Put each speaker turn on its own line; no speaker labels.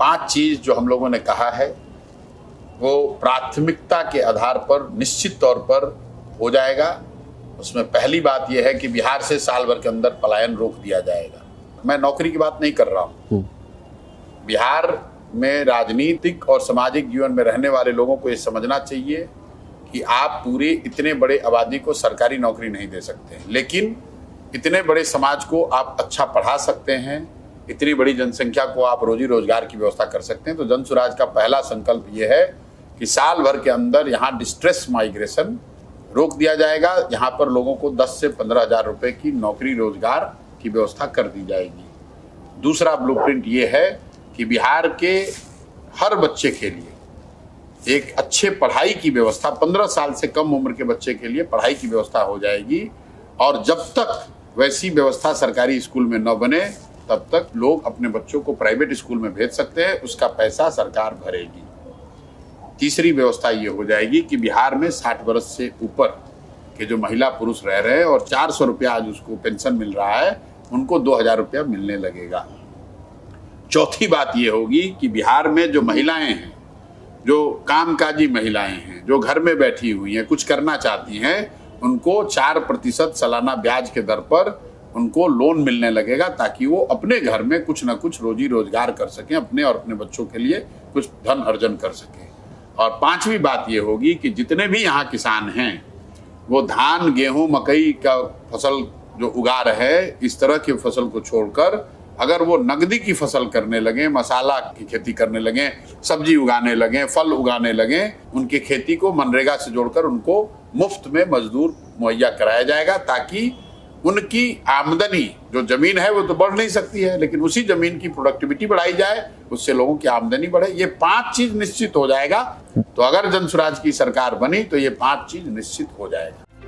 5 चीज जो हम लोगों ने कहा है वो प्राथमिकता के आधार पर निश्चित तौर पर हो जाएगा। उसमें पहली बात यह है कि बिहार से साल भर के अंदर पलायन रोक दिया जाएगा। मैं नौकरी की बात नहीं कर रहा हूँ। बिहार में राजनीतिक और सामाजिक जीवन में रहने वाले लोगों को ये समझना चाहिए कि आप पूरे इतने बड़े आबादी को सरकारी नौकरी नहीं दे सकते, लेकिन इतने बड़े समाज को आप अच्छा पढ़ा सकते हैं, इतनी बड़ी जनसंख्या को आप रोजी रोजगार की व्यवस्था कर सकते हैं। तो जन स्वराज का पहला संकल्प ये है कि साल भर के अंदर यहाँ डिस्ट्रेस माइग्रेशन रोक दिया जाएगा। यहाँ पर लोगों को 10 से 15 हज़ार रुपए की नौकरी रोजगार की व्यवस्था कर दी जाएगी। दूसरा ब्लूप्रिंट ये है कि बिहार के हर बच्चे के लिए एक अच्छे पढ़ाई की व्यवस्था, 15 साल से कम उम्र के बच्चे के लिए पढ़ाई की व्यवस्था हो जाएगी। और जब तक वैसी व्यवस्था सरकारी स्कूल में न बने तब तक लोग अपने बच्चों को प्राइवेट स्कूल में भेज सकते हैं, उसका पैसा सरकार भरेगी। तीसरी व्यवस्था ये हो जाएगी कि बिहार में 60 वर्ष से ऊपर के जो महिला पुरुष रह रहे हैं और 400 रुपया आज उसको पेंशन मिल रहा है, उनको 2000 रुपया मिलने लगेगा। चौथी बात ये होगी कि बिहार में जो महिलाएं हैं, जो कामकाजी महिलाएं हैं, जो घर में बैठी हुई हैं, कुछ करना चाहती हैं, उनको 4% सालाना ब्याज के दर पर उनको लोन मिलने लगेगा, ताकि वो अपने घर में कुछ ना कुछ रोजी रोजगार कर सकें, अपने और अपने बच्चों के लिए कुछ धन अर्जन कर सकें। और पांचवी बात ये होगी कि जितने भी यहाँ किसान हैं वो धान, गेहूं, मकई का फसल जो उगा रहे हैं, इस तरह की फसल को छोड़कर अगर वो नकदी की फसल करने लगे, मसाला की खेती करने लगे, सब्जी उगाने लगे, फल उगाने लगे, उनकी खेती को मनरेगा से जोड़कर उनको मुफ्त में मजदूर मुहैया कराया जाएगा, ताकि उनकी आमदनी, जो जमीन है वो तो बढ़ नहीं सकती है, लेकिन उसी जमीन की प्रोडक्टिविटी बढ़ाई जाए, उससे लोगों की आमदनी बढ़े। ये 5 चीज निश्चित हो जाएगा। तो अगर जन स्वराज की सरकार बनी तो ये 5 चीज निश्चित हो जाएगा।